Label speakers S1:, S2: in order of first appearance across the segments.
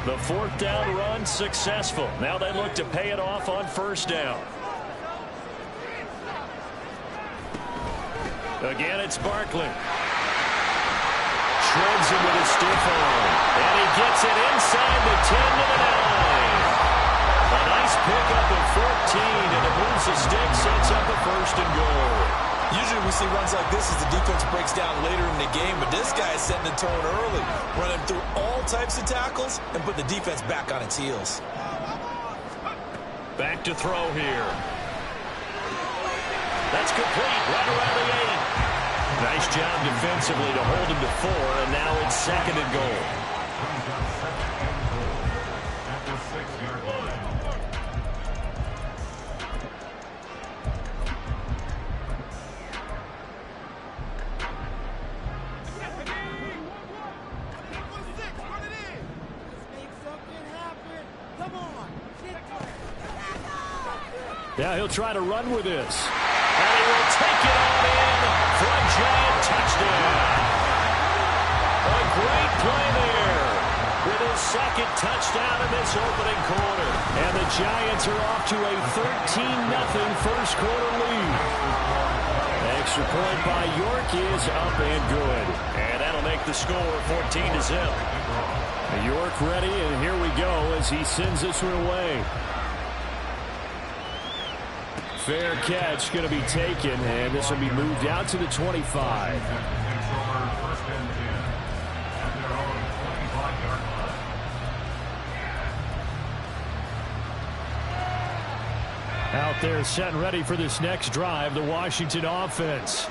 S1: The fourth down run successful. Now they look to pay it off on first down. Again, it's Barkley. Shreds him with his stiff arm. And he gets it inside the 10 to the 9. A nice pickup of 14, and it moves the stick, sets up a first and goal.
S2: Usually we see runs like this as the defense breaks down later in the game, but this guy is setting the tone early, running through all types of tackles and putting the defense back on its heels.
S1: Back to throw here. That's complete, right around the 8. Nice job defensively to hold him to 4, and now it's second and goal. Yeah, he'll try to run with this. And he will take it on in for a giant touchdown. A great play there with his second touchdown in this opening quarter. And the Giants are off to a 13-0 first quarter lead. Extra point by York is up and good. And that'll make the score 14-0. York ready, and here we go as he sends this one away. Fair catch going to be taken, and this will be moved out to the 25. Out there set and ready for this next drive, the Washington offense.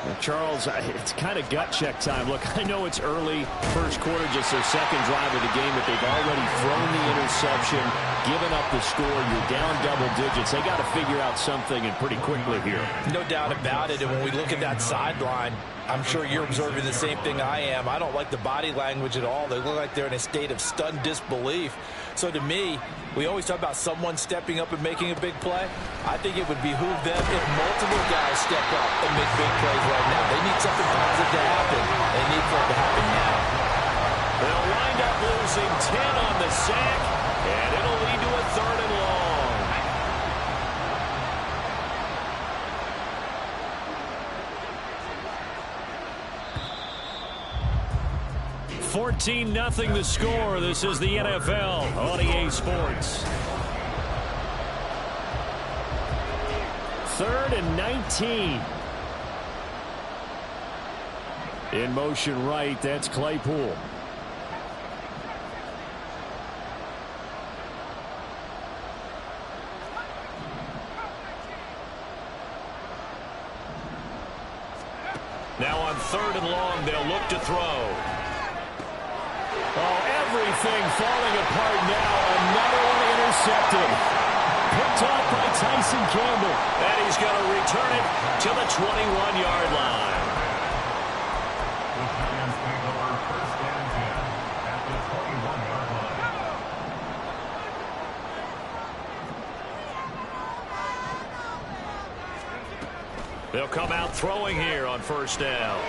S1: Well, Charles, it's kind of gut check time. Look, I know it's early, first quarter, just their second drive of the game, but they've already thrown the interception, given up the score. You're down double digits. They got to figure out something, and pretty quickly here.
S2: No doubt about it. And when we look at that sideline, I'm sure you're observing the same thing I am. I don't like the body language at all. They look like they're in a state of stunned disbelief. So to me, we always talk about someone stepping up and making a big play. I think it would behoove them if multiple guys step up and make big plays right now. They need something positive to happen. They need for it to happen now.
S1: They'll wind up losing 10 on the sack, and it'll lead to a third and long. 14-0 the score. This is the NFL on EA Sports. 3rd and 19. In motion right, that's Claypool. Now on 3rd and long, they'll look to throw. Oh, everything falling apart now. Another one intercepted. Picked off by Tyson Campbell. And he's going to return it to the 21-yard line. They'll come out throwing here on first down.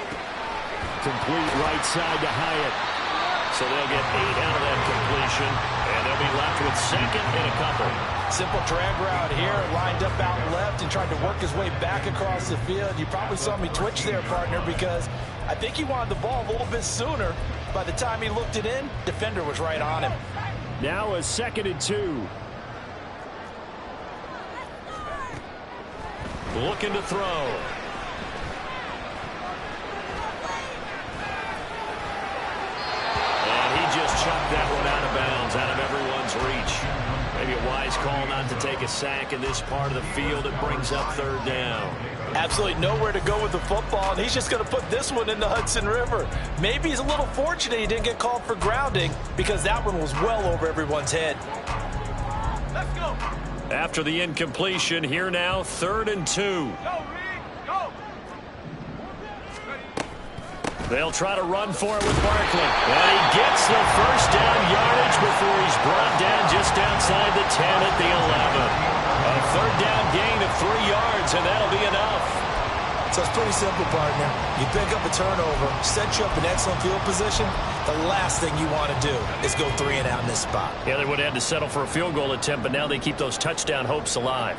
S1: Complete right side to Hyatt. So they'll get 8 out of that completion, and they'll be left with second and a couple.
S2: Simple drag route here, lined up out left and tried to work his way back across the field. You probably saw me twitch there, partner, because I think he wanted the ball a little bit sooner. By the time he looked it in, defender was right on him.
S1: Now a 2nd and 2. Looking to throw. Just chucked that one out of bounds, out of everyone's reach. Maybe a wise call not to take a sack in this part of the field. It brings up 3rd down.
S2: Absolutely nowhere to go with the football, and he's just going to put this one in the Hudson River. Maybe he's a little fortunate he didn't get called for grounding, because that one was well over everyone's head.
S1: Let's go. After the incompletion, here now, 3rd and 2. They'll try to run for it with Barkley. And he gets the first down yardage before he's brought down just outside the 10 at the 11. A 3rd down gain of 3 yards, and that'll be enough.
S2: So it's pretty simple, partner. You pick up a turnover, set you up in excellent field position. The last thing you want to do is go 3 and out in this spot.
S1: Yeah, they would have had to settle for a field goal attempt, but now they keep those touchdown hopes alive.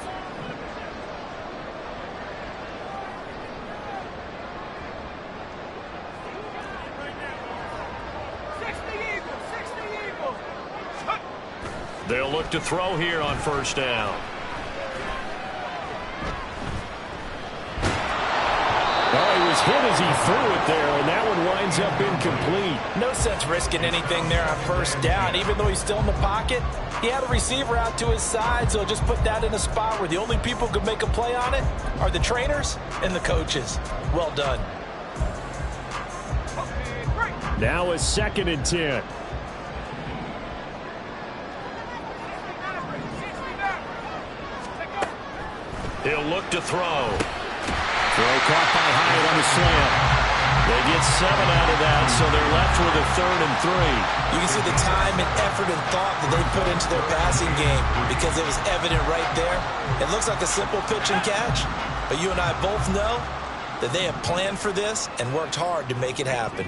S1: They'll look to throw here on first down. Oh, he was hit as he threw it there, and that one winds up incomplete.
S2: No sense risking anything there on first down. Even though he's still in the pocket, he had a receiver out to his side, so just put that in a spot where the only people who could make a play on it are the trainers and the coaches. Well done.
S1: Now a 2nd and 10. He'll look to throw. Throw caught by Hyatt on the slant. They get 7 out of that, so they're left with a 3rd and 3.
S2: You can see the time and effort and thought that they put into their passing game because it was evident right there. It looks like a simple pitch and catch, but you and I both know that they have planned for this and worked hard to make it happen.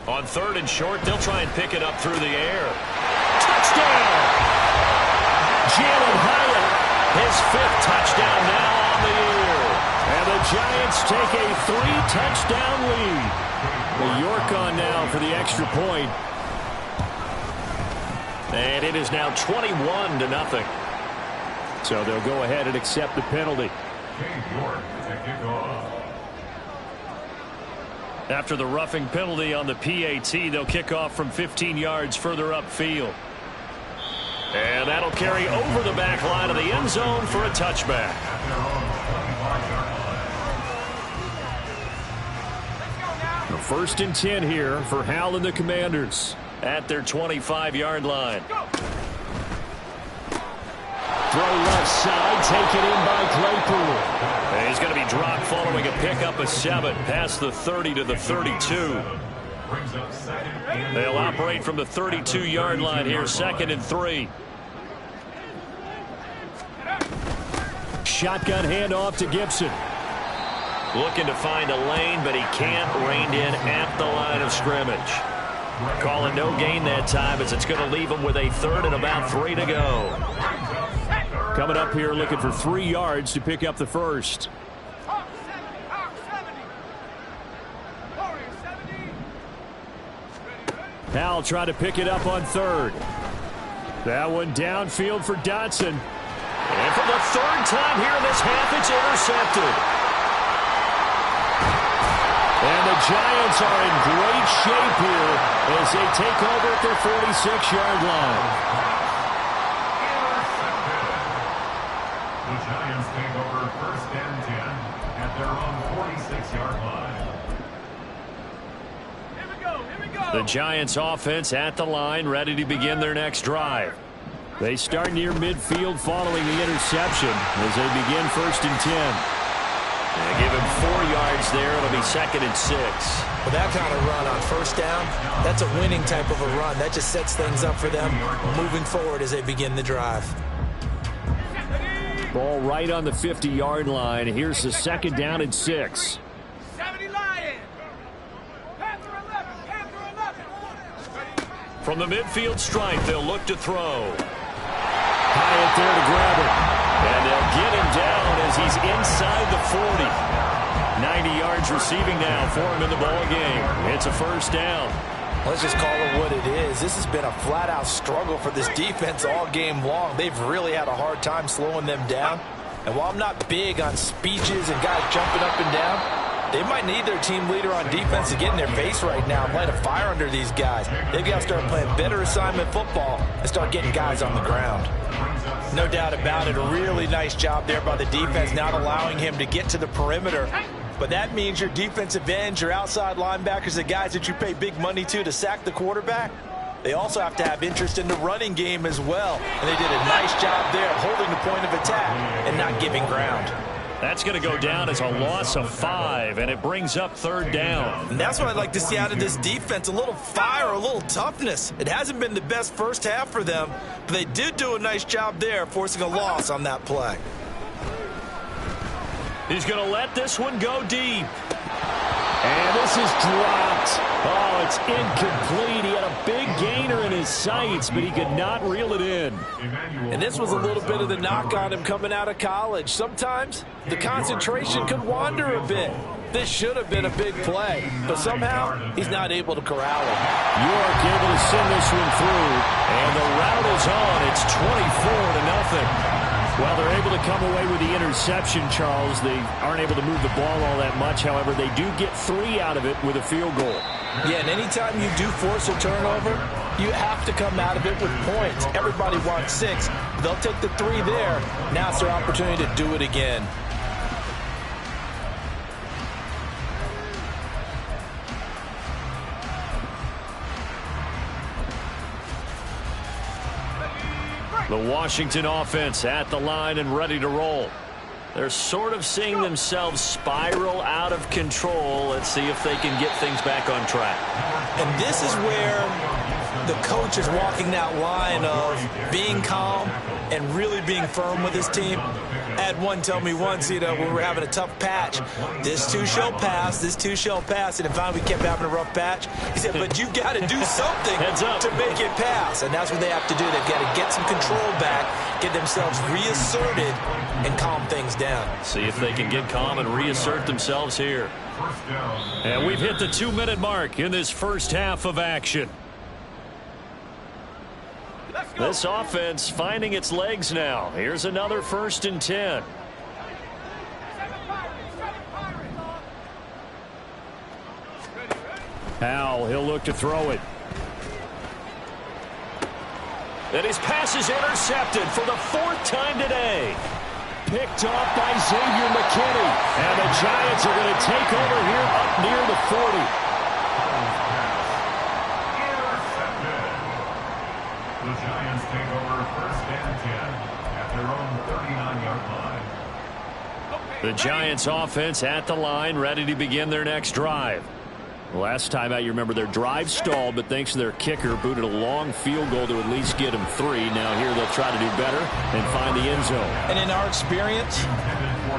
S1: On 3rd and short, they'll try and pick it up through the air. Touchdown! Jalen Hyatt, his 5th touchdown now on the year. And the Giants take a 3-touchdown lead. The York on now for the extra point. And it is now 21-0. So they'll go ahead and accept the penalty. After the roughing penalty on the PAT, they'll kick off from 15 yards further upfield. And that'll carry over the back line of the end zone for a touchback. The 1st and 10 here for Hal and the Commanders at their 25-yard line. Throw left side, taken in by Claypool. And he's going to be dropped following a pickup of 7 past the 30 to the 32. They'll operate from the 32-yard line here, 2nd and 3. Shotgun handoff to Gibson. Looking to find a lane, but he can't. Reined in at the line of scrimmage. Calling no gain that time as it's going to leave him with a 3rd and about 3 to go. Coming up here looking for 3 yards to pick up the 1st. Hal trying to pick it up on 3rd. That one downfield for Dotson. And for the 3rd time here in this half, it's intercepted. And the Giants are in great shape here as they take over at their 46-yard line.
S3: The Giants take over 1st and 10 at their own 46-yard line.
S1: The Giants offense at the line, ready to begin their next drive. They start near midfield following the interception as they begin 1st and 10. They give him 4 yards there. It'll be 2nd and 6.
S2: Well, that kind of run on first down, that's a winning type of a run. That just sets things up for them moving forward as they begin the drive.
S1: Ball right on the 50-yard line. Here's the 2nd down and 6. From the midfield stripe, they'll look to throw. Hyatt there to grab it. And they'll get him down as he's inside the 40. 90 yards receiving now for him in the ball game. It's a 1st down.
S2: Let's just call it what it is. This has been a flat-out struggle for this defense all game long. They've really had a hard time slowing them down. And while I'm not big on speeches and guys jumping up and down, they might need their team leader on defense to get in their face right now and light a fire under these guys. They've got to start playing better assignment football and start getting guys on the ground. No doubt about it, a really nice job there by the defense, not allowing him to get to the perimeter. But that means your defensive ends, your outside linebackers, the guys that you pay big money to sack the quarterback, they also have to have interest in the running game as well. And they did a nice job there holding the point of attack and not giving ground.
S1: That's going to go down as a loss of 5, and it brings up 3rd down.
S2: And that's what I'd like to see out of this defense, a little fire, a little toughness. It hasn't been the best first half for them, but they did do a nice job there, forcing a loss on that play.
S1: He's going to let this one go deep. And this is dropped. Oh, it's incomplete. He had a big gainer in his sights, but he could not reel it in.
S2: And this was a little bit of the knock on him coming out of college. Sometimes the concentration could wander a bit. This should have been a big play, but somehow he's not able to corral him.
S1: York able to send this one through, and the route is on. It's 24-0. Well, they're able to come away with the interception, Charles. They aren't able to move the ball all that much. However, they do get 3 out of it with a field goal.
S2: Yeah, and anytime you do force a turnover, you have to come out of it with points. Everybody wants 6. They'll take the 3 there. Now it's their opportunity to do it again.
S1: The Washington offense at the line and ready to roll. They're sort of seeing themselves spiral out of control. Let's see if they can get things back on track.
S2: And this is where the coach is walking that line of being calm and really being firm with his team. I had one tell me once, when we were having a tough patch, this too shall pass, this too shall pass. And finally we kept having a rough patch. He said, but you've got to do something to make it pass. And that's what they have to do. They've got to get some control back, get themselves reasserted, and calm things down.
S1: See if they can get calm and reassert themselves here. And we've hit the 2-minute mark in this first half of action. This offense finding its legs now. Here's another 1st and 10. Howell, he'll look to throw it. And his pass is intercepted for the 4th time today. Picked off by Xavier McKinney. And the Giants are going to take over here up near the 40.
S3: The Giants take over 1st and 10 at their own 39-yard line.
S1: The Giants offense at the line, ready to begin their next drive. Last time out, you remember their drive stalled, but thanks to their kicker, booted a long field goal to at least get them 3. Now here they'll try to do better and find the end zone.
S2: And in our experience,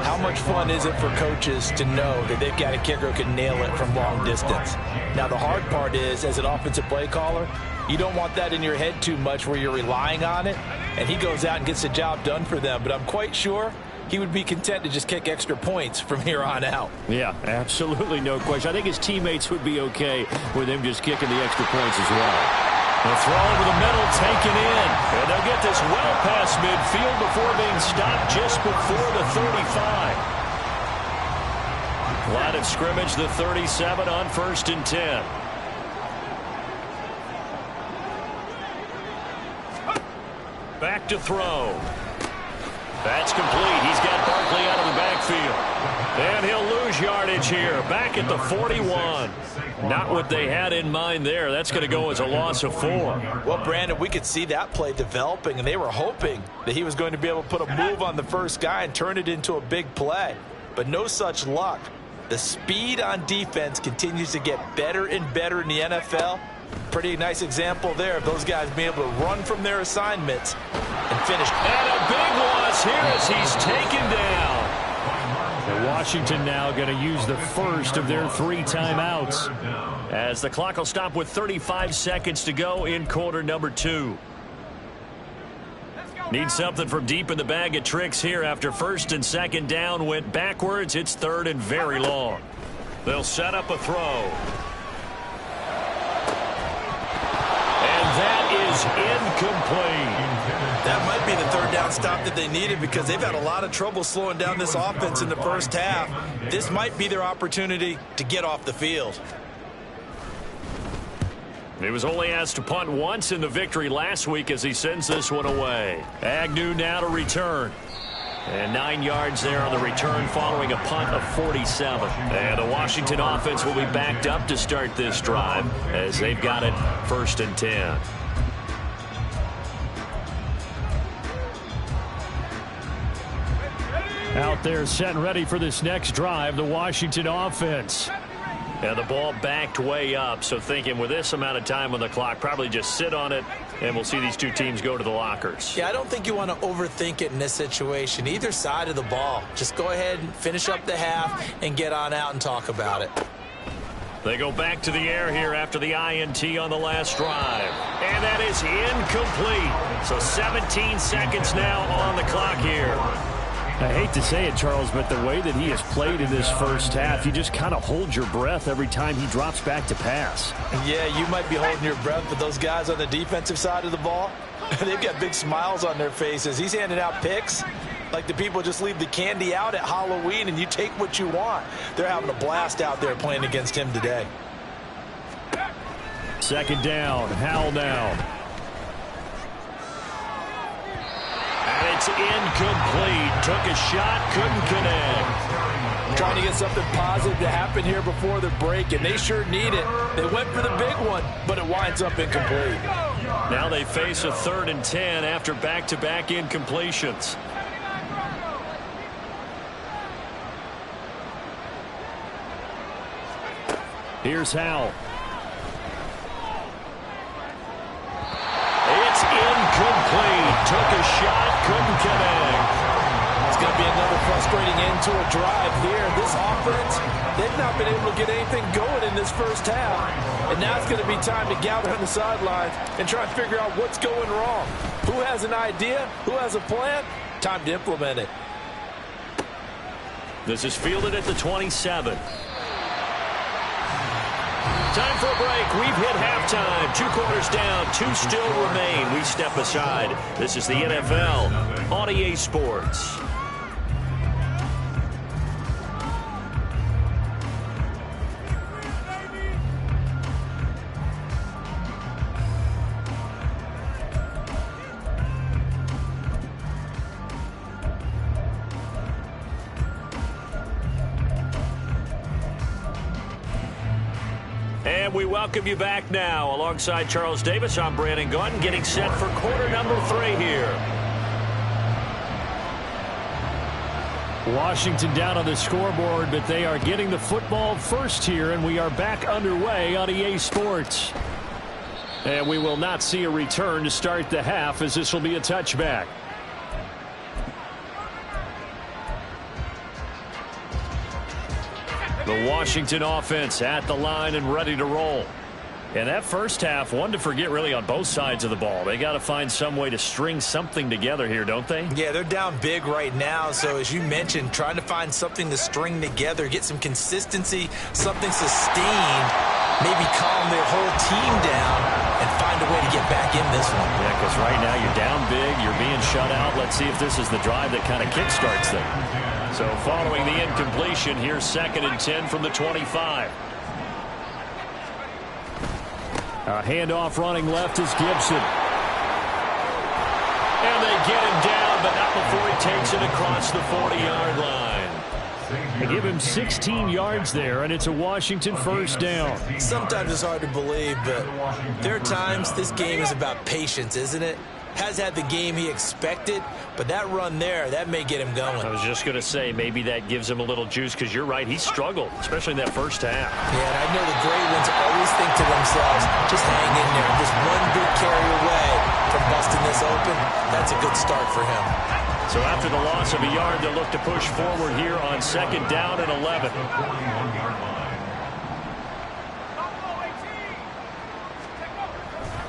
S2: how much fun is it for coaches to know that they've got a kicker who can nail it from long distance? Now the hard part is, as an offensive play caller, you don't want that in your head too much where you're relying on it, and he goes out and gets the job done for them. But I'm quite sure he would be content to just kick extra points from here on out.
S1: Yeah, absolutely no question. I think his teammates would be okay with him just kicking the extra points as well. The throw over the middle taken in, and they'll get this well past midfield before being stopped just before the 35. Line of scrimmage, the 37 on 1st and 10. Back to throw. That's complete. He's got Barkley out of the backfield. And he'll lose yardage here. Back at the 41. Not what they had in mind there. That's going to go as a loss of 4.
S2: Well, Brandon, we could see that play developing, and they were hoping that he was going to be able to put a move on the first guy and turn it into a big play. But no such luck. The speed on defense continues to get better and better in the NFL. Pretty nice example there of those guys being able to run from their assignments and finish.
S1: And a big loss here as he's taken down. And Washington now going to use the first of their 3 timeouts, as the clock will stop with 35 seconds to go in quarter number 2. Need something from deep in the bag of tricks here after 1st and 2nd down went backwards. It's 3rd and very long. They'll set up a throw. That is incomplete.
S2: That might be the 3rd down stop that they needed, because they've had a lot of trouble slowing down this offense in the first half. This might be their opportunity to get off the field.
S1: He was only asked to punt once in the victory last week as he sends this one away. Agnew now to return. And 9 yards there on the return following a punt of 47. And the Washington offense will be backed up to start this drive as they've got it 1st and 10. Out there set and ready for this next drive, the Washington offense. And the ball backed way up, so thinking with this amount of time on the clock, probably just sit on it, and we'll see these two teams go to the lockers.
S2: Yeah, I don't think you want to overthink it in this situation. Either side of the ball. Just go ahead and finish up the half and get on out and talk about it.
S1: They go back to the air here after the INT on the last drive. And that is incomplete. So 17 seconds now on the clock here.
S4: I hate to say it, Charles, but the way that he has played in this first half, you just kind of hold your breath every time he drops back to pass.
S2: Yeah, you might be holding your breath, but those guys on the defensive side of the ball, they've got big smiles on their faces. He's handing out picks like the people just leave the candy out at Halloween and you take what you want. They're having a blast out there playing against him today.
S4: Second down, Howell now.
S1: And it's incomplete. Took a shot, couldn't connect.
S2: Trying to get something positive to happen here before the break, and they sure need it. They went for the big one, but it winds up incomplete.
S1: Now they face a 3rd and 10 after back-to-back incompletions.
S4: Here's Howell.
S1: It's incomplete. Took a shot, couldn't connect.
S2: It's going to be another frustrating end to a drive here. This offense, they've not been able to get anything going in this first half. And now it's going to be time to gather on the sidelines and try and figure out what's going wrong. Who has an idea? Who has a plan? Time to implement it.
S1: This is fielded at the 27. Time for a break. We've hit halftime. 2 quarters down. 2 still remain. We step aside. This is the NFL on EA Sports. And we welcome you back now. Alongside Charles Davis, I'm Brandon Gunn, getting set for quarter number 3 here.
S4: Washington down on the scoreboard, but they are getting the football first here, and we are back underway on EA Sports. And we will not see a return to start the half, as this will be a touchback. The Washington offense at the line and ready to roll. And that first half, one to forget really on both sides of the ball. They got to find some way to string something together here, don't they?
S2: Yeah, they're down big right now. So as you mentioned, trying to find something to string together, get some consistency, something sustained, maybe calm their whole team down and find a way to get back in this one.
S1: Yeah, because right now you're down big, you're being shut out. Let's see if this is the drive that kind of kickstarts them. So following the incompletion, here's 2nd and 10 from the 25.
S4: A handoff running left is Gibson.
S1: And they get him down, but not before he takes it across the 40-yard line.
S4: They give him 16 yards there, and it's a Washington first down.
S2: Sometimes it's hard to believe, but there are times this game is about patience, isn't it? Has had the game he expected, but that run there, that may get him going.
S1: I was just going to say, maybe that gives him a little juice, because you're right, he struggled, especially in that first half.
S2: Yeah, and I know the great ones always think to themselves, just hang in there. Just one good carry away from busting this open. That's a good start for him.
S1: So after the loss of a yard, they'll look to push forward here on 2nd down and 11.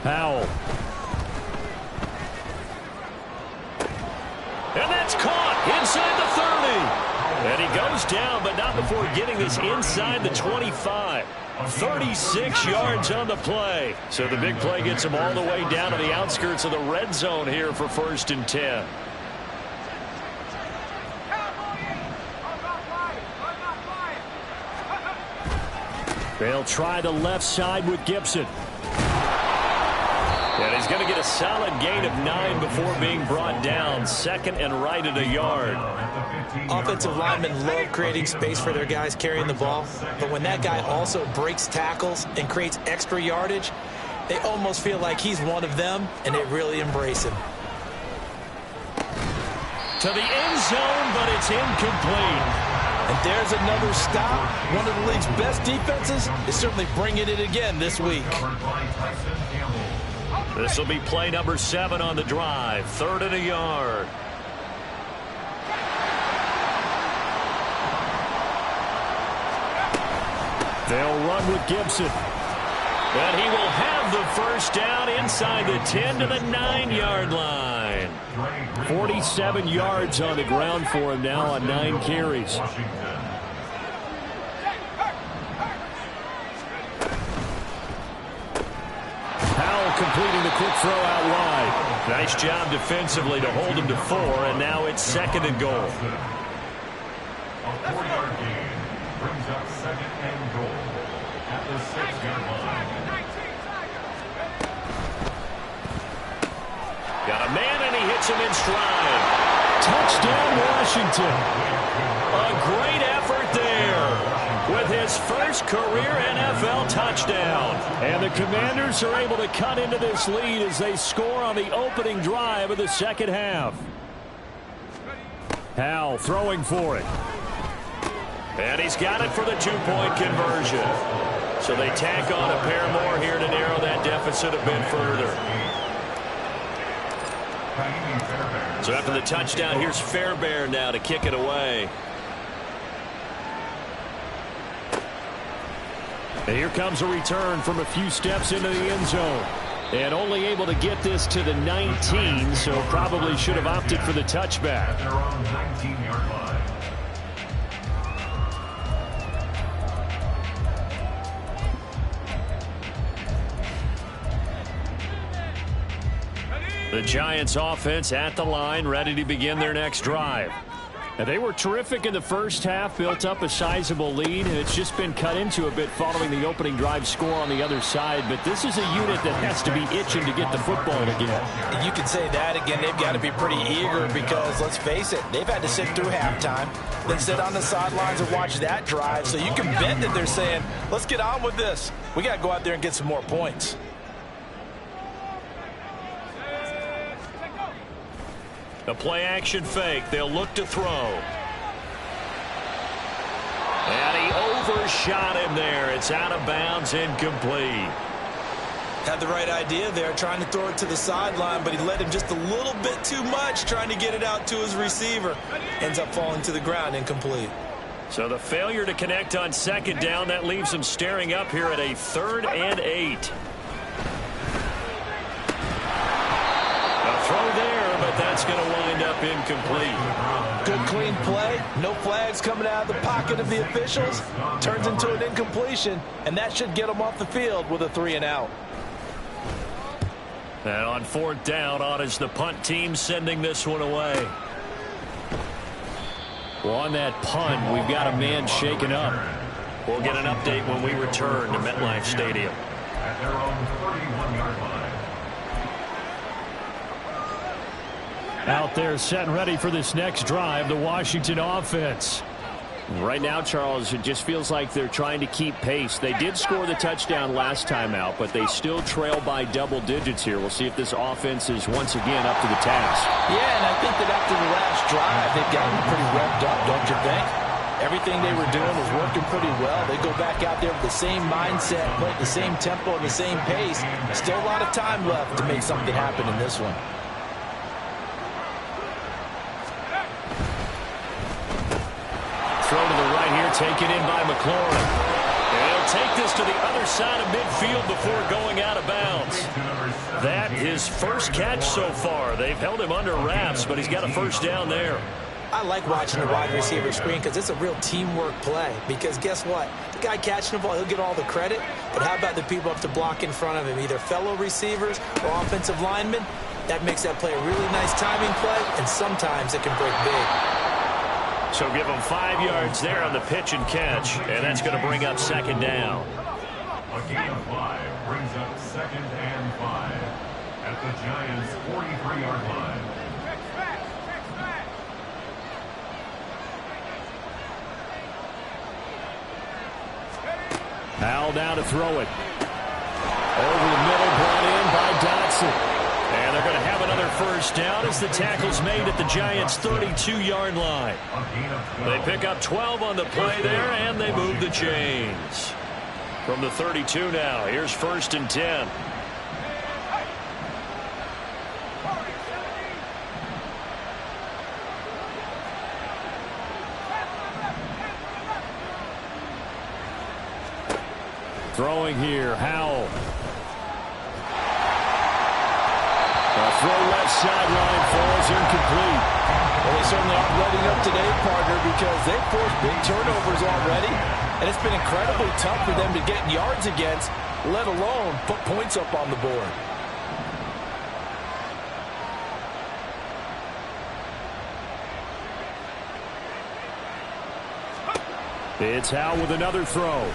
S4: Howell.
S1: And that's caught inside the 30. And he goes down, but not before getting this inside the 25. 36 yards on the play. So the big play gets him all the way down to the outskirts of the red zone here for 1st and 10.
S4: They'll try the left side with Gibson.
S1: And he's going to get a solid gain of 9 before being brought down. 2nd and right at a yard.
S2: Offensive linemen love creating space for their guys carrying the ball. But when that guy also breaks tackles and creates extra yardage, they almost feel like he's one of them, and they really embrace him.
S1: To the end zone, but it's incomplete.
S2: And there's another stop. One of the league's best defenses is certainly bringing it again this week.
S1: This will be play number 7 on the drive. 3rd and a yard. They'll run with Gibson. And he will have the first down inside the 10 to the 9-yard line. 47 yards on the ground for him now on 9 carries. Powell completing the quick throw out wide. Nice job defensively to hold him to 4, and now it's 2nd and goal.
S3: A 4-yard gain brings up 2nd and goal at the 6-yard line.
S1: Got a man, and he hits him in stride. Touchdown, Washington. A great effort there with his first career NFL touchdown. And the Commanders are able to cut into this lead as they score on the opening drive of the second half. Howell throwing for it. And he's got it for the 2-point conversion. So they tack on a pair more here to narrow that deficit a bit further. So after the touchdown, here's Fairbairn now to kick it away. And here comes a return from a few steps into the end zone. And only able to get this to the 19, so probably should have opted for the touchback.
S3: At their own 19-yard line.
S1: The Giants offense at the line, ready to begin their next drive.
S4: And they were terrific in the first half, built up a sizable lead, and it's just been cut into a bit following the opening drive score on the other side. But this is a unit that has to be itching to get the football again.
S2: You can say that again. They've got to be pretty eager because, let's face it, they've had to sit through halftime, then sit on the sidelines and watch that drive. So you can bet that they're saying, let's get on with this. We got to go out there and get some more points.
S1: A play-action fake. They'll look to throw. And he overshot him there. It's out of bounds, incomplete.
S2: Had the right idea there, trying to throw it to the sideline, but he led him just a little bit too much, trying to get it out to his receiver. Ends up falling to the ground, incomplete.
S1: So the failure to connect on 2nd down, that leaves him staring up here at a 3rd and 8. A throw there, but that's going to wind up incomplete.
S2: Good clean play. No flags coming out of the pocket of the officials. Turns into an incompletion, and that should get him off the field with a 3 and out.
S1: And on 4th down, on is the punt team sending this one away.
S4: Well, on that punt, we've got a man shaken up.
S1: We'll get an update when we return to MetLife Stadium.
S3: At their own 31-yard line.
S4: Out there set and ready for this next drive, the Washington offense.
S5: Right now, Charles, it just feels like they're trying to keep pace. They did score the touchdown last time out, but they still trail by double digits here. We'll see if this offense is once again up to the task.
S2: Yeah, and I think that after the last drive, they've gotten pretty revved up, don't you think? Everything they were doing was working pretty well. They go back out there with the same mindset, play at the same tempo and the same pace. Still a lot of time left to make something happen in this one.
S1: Throw to the right here, taken in by McLaurin. And he'll take this to the other side of midfield before going out of bounds. That is first catch so far. They've held him under wraps, but he's got a first down there.
S2: I like watching the wide receiver screen because it's a real teamwork play. Because guess what? The guy catching the ball, he'll get all the credit. But how about the people up to block in front of him, either fellow receivers or offensive linemen? That makes that play a really nice timing play, and sometimes it can break big.
S1: So give him 5 yards there on the pitch and catch, and that's going to bring up 2nd down.
S3: A gain of 5 brings up 2nd and 5 at the Giants' 43-yard line.
S4: Howell down to throw it. Over the middle, brought in by Dotson.
S1: And they're going to have another
S4: first down as the tackle's made at the Giants' 32-yard line. They pick up 12 on the play there, and they move the chains. From the 32 now, here's 1st and 10. Throwing here, Howell. The throw left sideline falls incomplete.
S2: Well, they certainly aren't letting up today, partner, because they've forced big turnovers already, and it's been incredibly tough for them to get yards against, let alone put points up on the board.
S4: It's Howell with another throw.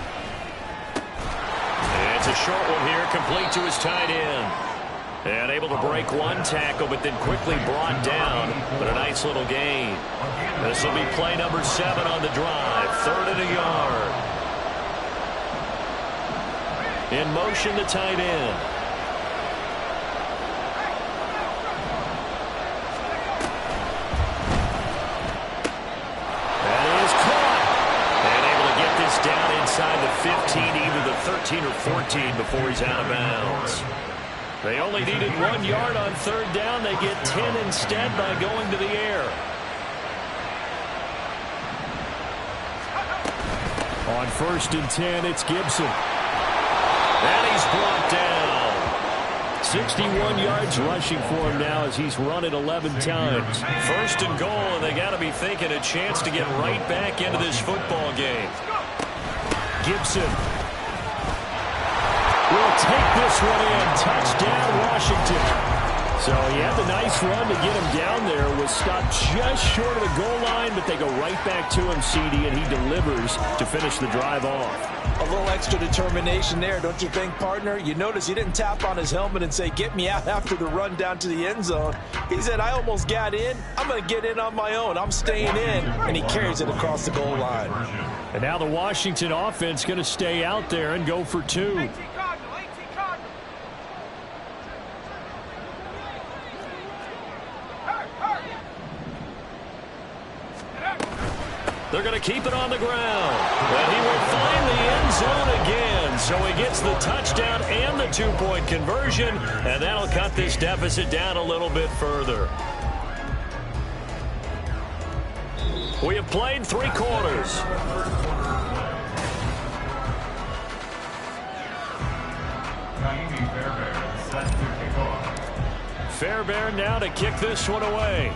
S4: It's a short one here, complete to his tight end. And able to break one tackle, but then quickly brought down. But a nice little gain. This will be play number 7 on the drive. 3rd and a yard. In motion, the tight end. That is caught. And able to get this down inside the 15, either the 13 or 14 before he's out of bounds. They only needed 1 yard on 3rd down. They get 10 instead by going to the air. On 1st and 10, it's Gibson. And he's brought down. 61 yards rushing for him now as he's run it 11 times. 1st and goal, and they got to be thinking a chance to get right back into this football game. Gibson will take this one in. Touchdown, Washington. So he had the nice run to get him down there. Was stopped just short of the goal line, but they go right back to him, CD, and he delivers to finish the drive off.
S2: A little extra determination there, don't you think, partner? You notice he didn't tap on his helmet and say, get me out after the run down to the end zone. He said, I almost got in. I'm going to get in on my own. I'm staying in. And he carries it across the goal line.
S4: And now the Washington offense going to stay out there and go for 2. They're going to keep it on the ground. And he will find the end zone again. So he gets the touchdown and the 2-point conversion. And that'll cut this deficit down a little bit further. We have played 3 quarters. Fairbairn now to kick this one away.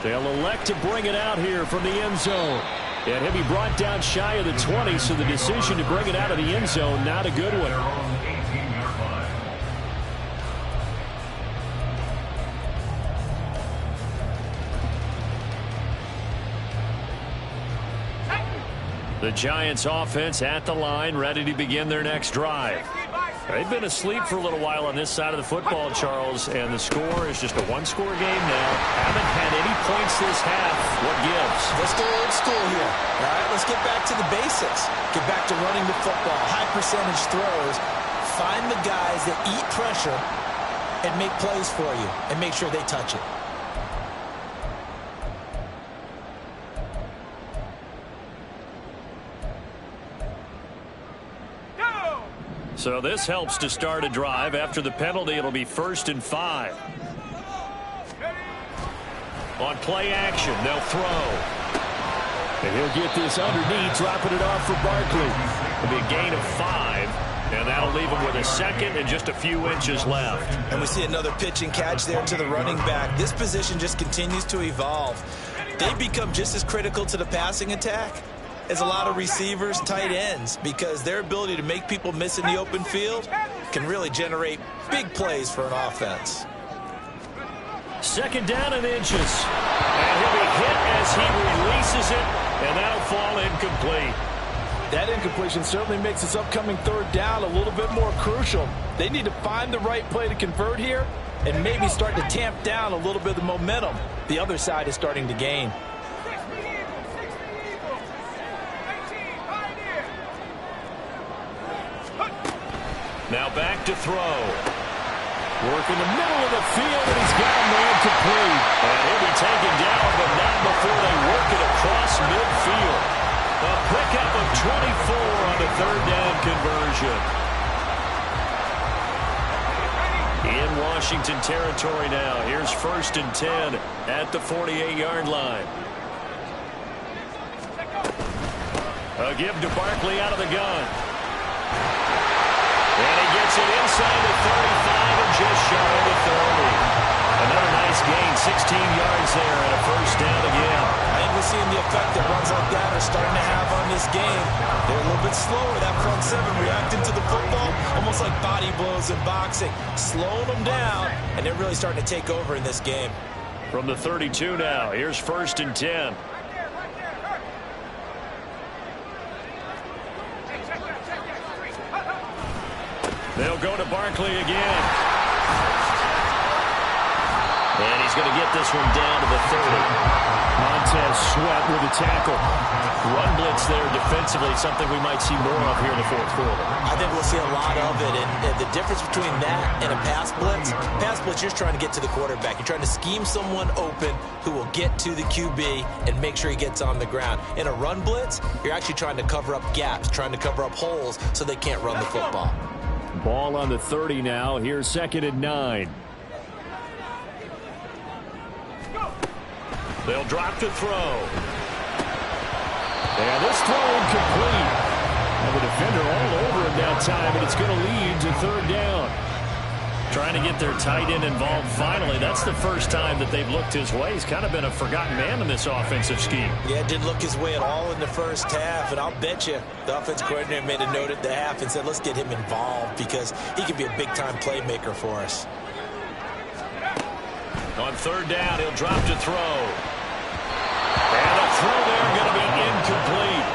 S4: They'll elect to bring it out here from the end zone. And he'll be brought down shy of the 20, so the decision to bring it out of the end zone, not a good one. The Giants offense at the line, ready to begin their next drive. They've been asleep for a little while on this side of the football, Charles, and the score is just a 1-score game now. Haven't had any points this half. What gives?
S2: Let's go old school here. All right, let's get back to the basics. Get back to running the football, high percentage throws. Find the guys that eat pressure and make plays for you and make sure they touch it.
S4: So this helps to start a drive. After the penalty, it'll be 1st and 5. On play action, they'll throw. And he'll get this underneath, dropping it off for Barkley. It'll be a gain of 5, and that'll leave him with a second and just a few inches left.
S2: And we see another pitch and catch there to the running back. This position just continues to evolve. They become just as critical to the passing attack as a lot of receivers, tight ends, because their ability to make people miss in the open field can really generate big plays for an offense.
S4: 2nd down and inches. And he'll be hit as he releases it, and that'll fall incomplete.
S2: That incompletion certainly makes this upcoming 3rd down a little bit more crucial. They need to find the right play to convert here and maybe start to tamp down a little bit of the momentum the other side is starting to gain.
S4: Now back to throw. Work in the middle of the field, and he's got a man complete. And he'll be taken down, but not before they work it across midfield. A pickup of 24 on the third down conversion. In Washington territory now. Here's 1st and 10 at the 48-yard line. A give to Barkley out of the gun. And he gets it inside the 35 and just shy of the 30. Another nice gain, 16 yards there and a first down again.
S2: I think we're seeing the effect that runs like that are starting to have on this game. They're a little bit slower, that front seven reacting to the football, almost like body blows in boxing, slowing them down, and they're really starting to take over in this game.
S4: From the 32 now, here's 1st and 10. They'll go to Barkley again. And he's going to get this one down to the 30. Montez Sweat with a tackle. Run blitz there defensively, something we might see more of here in the fourth quarter.
S2: I think we'll see a lot of it, and the difference between that and a pass blitz, you're just trying to get to the quarterback. You're trying to scheme someone open who will get to the QB and make sure he gets on the ground. In a run blitz, you're actually trying to cover up gaps, trying to cover up holes so they can't run the football.
S4: Ball on the 30 now. Here's 2nd and 9. They'll drop to throw. And this throw incomplete. And the defender all over him that time, and it's going to lead to 3rd down. Trying to get their tight end involved finally. That's the first time that they've looked his way. He's kind of been a forgotten man in this offensive scheme.
S2: Yeah, didn't look his way at all in the first half, and I'll bet you the offensive coordinator made a note at the half and said, let's get him involved because he could be a big-time playmaker for us.
S4: On 3rd down, he'll drop to throw. And a throw there going to be incomplete.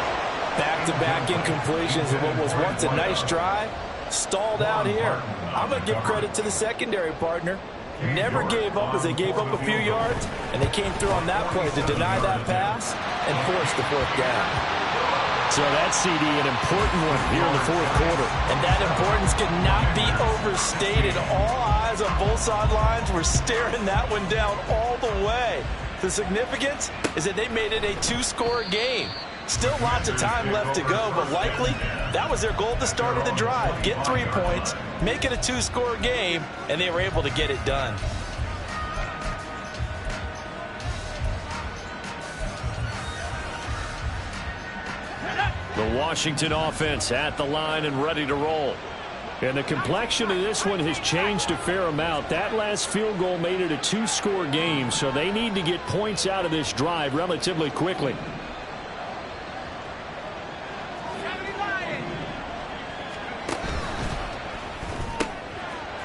S2: Back-to-back incompletions of what was once a nice drive. Stalled out here. I'm going to give credit to the secondary partner. Never gave up as they gave up a few yards, and they came through on that play to deny that pass and force the 4th down.
S4: So that CD, an important one here in the 4th quarter.
S2: And that importance cannot be overstated. All eyes on both sidelines were staring that one down all the way. The significance is that they made it a 2-score game. Still lots of time left to go, but likely that was their goal at the start of the drive. Get 3 points, make it a 2-score game, and they were able to get it done.
S4: The Washington offense at the line and ready to roll. And the complexion of this one has changed a fair amount. That last field goal made it a 2-score game, so they need to get points out of this drive relatively quickly.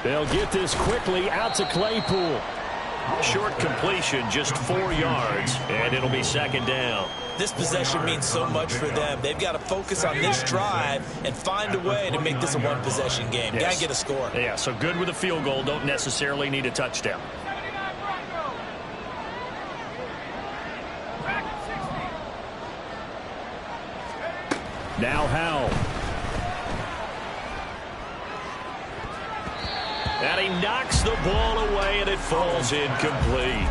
S4: They'll get this quickly out to Claypool. Short completion, just 4 yards, and it'll be 2nd down.
S2: This possession means so much for them. They've got to focus on this drive and find a way to make this a one-possession game.
S4: Yes.
S2: Got to get a score.
S4: Yeah, so good with a field goal. Don't necessarily need a touchdown. Now Howell. And he knocks the ball away, and it falls incomplete.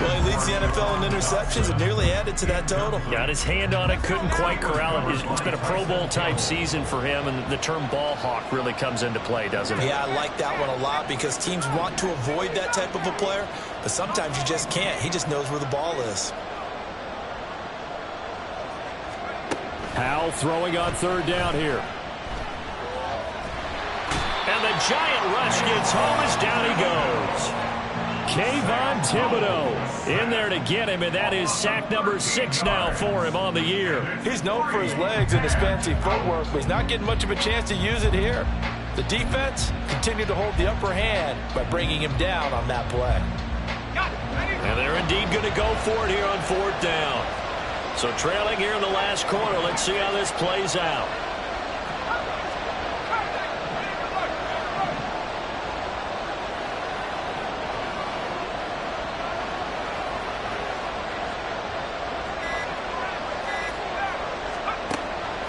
S2: Well, he leads the NFL in interceptions and nearly added to that total.
S4: Got his hand on it, couldn't quite corral it. It's been a Pro Bowl-type season for him, and the term ball hawk really comes into play, doesn't it?
S2: Yeah, I like that one a lot because teams want to avoid that type of a player, but sometimes you just can't. He just knows where the ball is.
S4: Howell throwing on 3rd down here. And the giant rush gets home as down he goes. Kayvon Thibodeau in there to get him, and that is sack number 6 now for him on the year.
S2: He's known for his legs and his fancy footwork, but he's not getting much of a chance to use it here. The defense continued to hold the upper hand by bringing him down on that play.
S4: And they're indeed going to go for it here on 4th down. So trailing here in the last quarter, let's see how this plays out.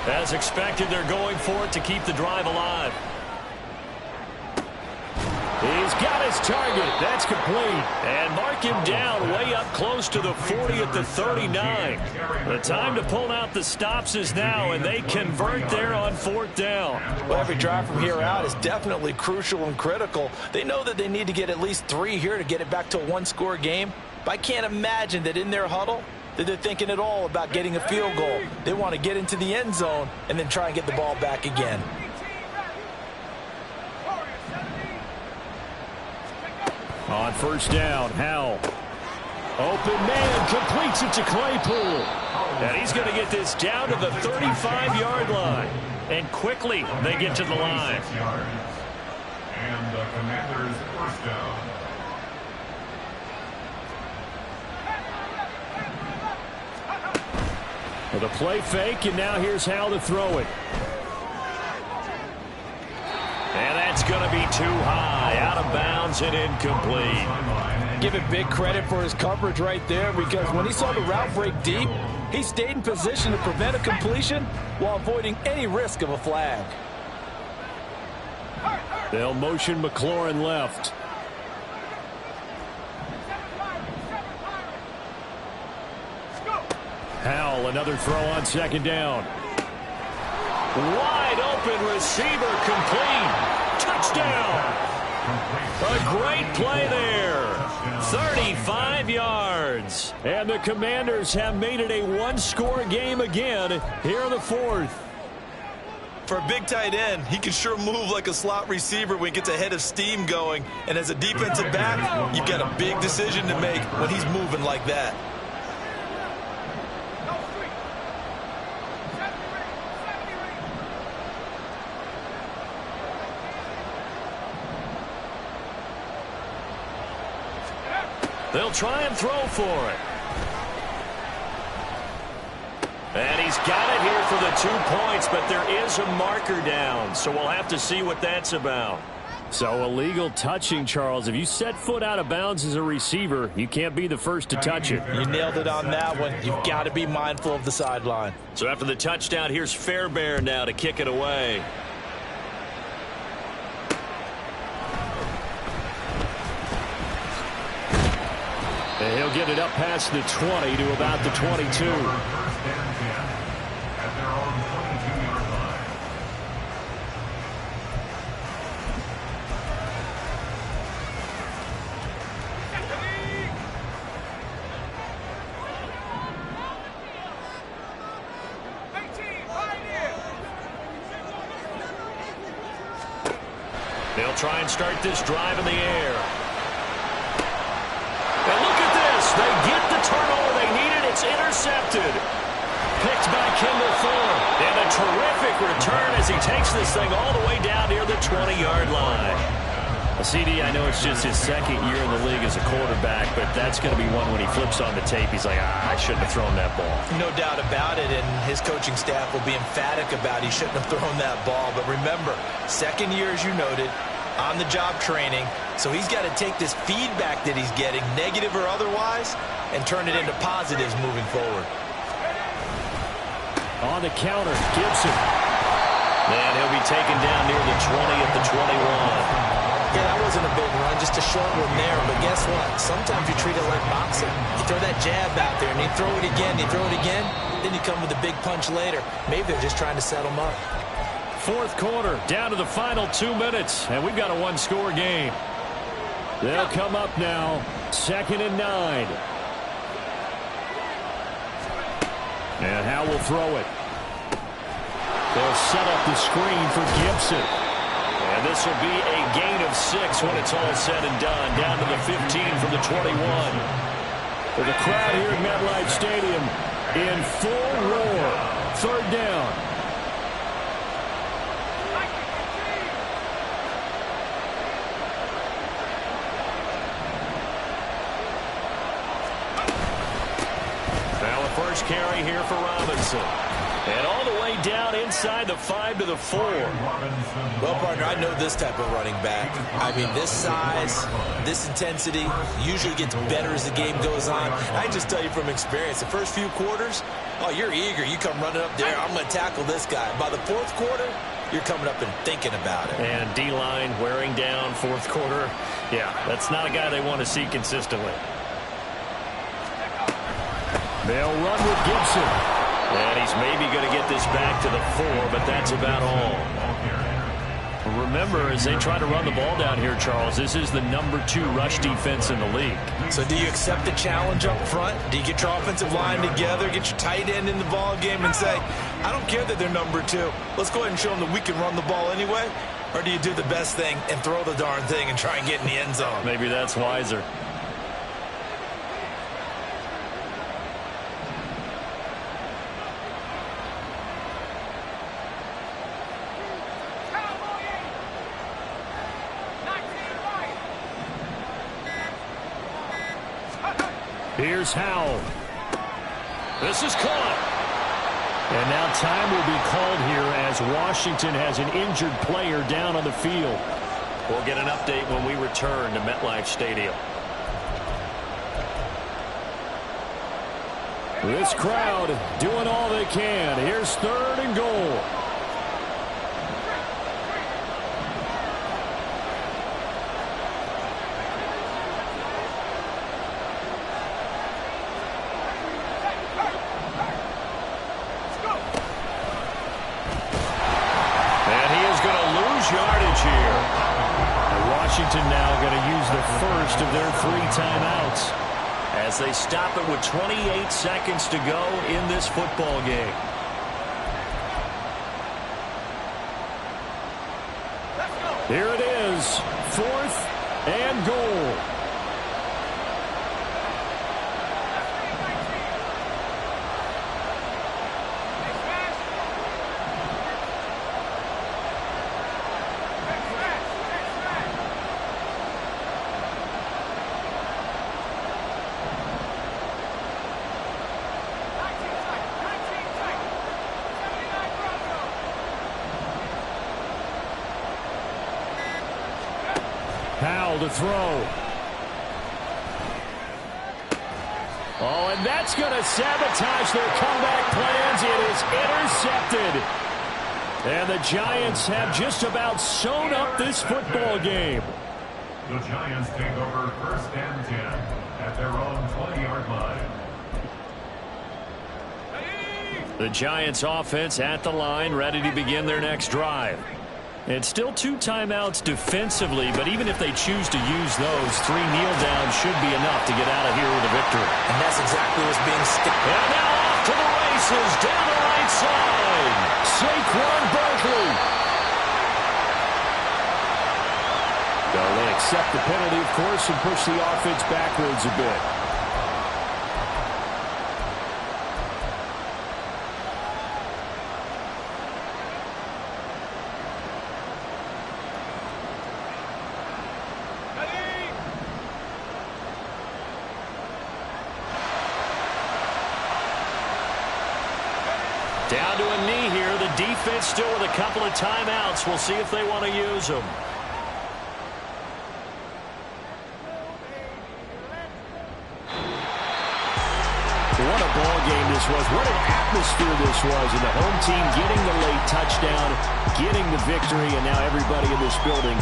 S4: As expected, they're going for it to keep the drive alive. He's got his target. That's complete. And mark him down way up close to the 40 at the 39. The time to pull out the stops is now, and they convert there on 4th down.
S2: Well, every drive from here out is definitely crucial and critical. They know that they need to get at least 3 here to get it back to a one-score game. But I can't imagine that in their huddle that they're thinking at all about getting a field goal. They want to get into the end zone and then try and get the ball back again.
S4: On 1st down, Howell. Open man, completes it to Claypool. And he's going to get this down to the 35-yard line. And quickly, they get to the line.
S3: And the Commanders' 1st down.
S4: With a play fake, and now here's Howell to throw it. And that's going to be too high, out of bounds and incomplete.
S2: Give it big credit for his coverage right there, because when he saw the route break deep, he stayed in position to prevent a completion while avoiding any risk of a flag.
S4: They'll motion McLaurin left. Howell, another throw on 2nd down. Wide open receiver, complete. Touchdown. A great play there. 35 yards. And the Commanders have made it a one-score game again here in the 4th.
S6: For a big tight end, he can sure move like a slot receiver when he gets a head of steam going. And as a defensive back, you've got a big decision to make when he's moving like that.
S4: They'll try and throw for it. And he's got it here for the 2 points, but there is a marker down, so we'll have to see what that's about. So illegal touching, Charles. If you set foot out of bounds as a receiver, you can't be the first to touch it.
S2: You nailed it on that one. You've got to be mindful of the sideline.
S4: So after the touchdown, here's Fairbairn now to kick it away. And he'll get it up past the 20 to about the 22.
S3: At their own 22-yard line.
S4: They'll try and start this drive in the air. And look at this. They get the turnover they needed. It's intercepted. Picked by Kendall Fuller. And a terrific return as he takes this thing all the way down near the 20-yard line. CD, I know it's just his 2nd year in the league as a quarterback, but that's going to be one when he flips on the tape. He's like, I shouldn't have thrown that ball.
S2: No doubt about it, and his coaching staff will be emphatic about he shouldn't have thrown that ball. But remember, 2nd year, as you noted, on-the-job training, so he's got to take this feedback that he's getting, negative or otherwise, and turn it into positives moving forward.
S4: On the counter, Gibson. And he'll be taken down near the 20 at the 21.
S2: Yeah, that wasn't a big run, just a short one there. But guess what? Sometimes you treat it like boxing. You throw that jab out there, and you throw it again, you throw it again, then you come with a big punch later. Maybe they're just trying to set them up.
S4: 4th quarter, down to the final 2 minutes, and we've got a one-score game. They'll come up now, 2nd and 9. And Howell will throw it. They'll set up the screen for Gibson. And this will be a gain of 6 when it's all said and done. Down to the 15 from the 21. With the crowd here at MetLife Stadium in full roar. 3rd down. Now a first carry here for Robinson. And all the way down inside the 5 to the 4.
S2: Well, partner, I know this type of running back. I mean, this size, this intensity usually gets better as the game goes on. I can just tell you from experience, the first few quarters, oh, you're eager. You come running up there, I'm going to tackle this guy. By the 4th quarter, you're coming up and thinking about it.
S4: And D-line wearing down fourth quarter. Yeah, that's not a guy they want to see consistently. They'll run with Gibson. And he's maybe going to get this back to the 4, but that's about all. Remember, as they try to run the ball down here, Charles, this is the number 2 rush defense in the league.
S2: So do you accept the challenge up front? Do you get your offensive line together, get your tight end in the ball game and say, I don't care that they're number 2. Let's go ahead and show them that we can run the ball anyway? Or do you do the best thing and throw the darn thing and try and get in the end zone?
S4: Maybe that's wiser. Here's Howell. This is caught. And now time will be called here as Washington has an injured player down on the field. We'll get an update when we return to MetLife Stadium. This crowd doing all they can. Here's 3rd and goal. Yardage here. And Washington now going to use the first of their 3 timeouts as they stop it with 28 seconds to go in this football game. Here it is, 4th and goal. Howell to throw. Oh, and that's going to sabotage their comeback plans. It is intercepted. And the Giants have just about sewn up this football game.
S3: The Giants take over 1st and 10 at their own 20-yard line.
S4: The Giants offense at the line, ready to begin their next drive. It's still 2 timeouts defensively, but even if they choose to use those, 3 kneel downs should be enough to get out of here with a victory.
S2: And that's exactly what's being sticky.
S4: And now off to the races, down the right side. Saquon Barkley. They'll accept the penalty, of course, and push the offense backwards a bit. Down to a knee here. The defense still with a couple of timeouts. We'll see if they want to use them. What a ball game this was. What an atmosphere this was. And the home team getting the late touchdown, getting the victory, and now everybody in this building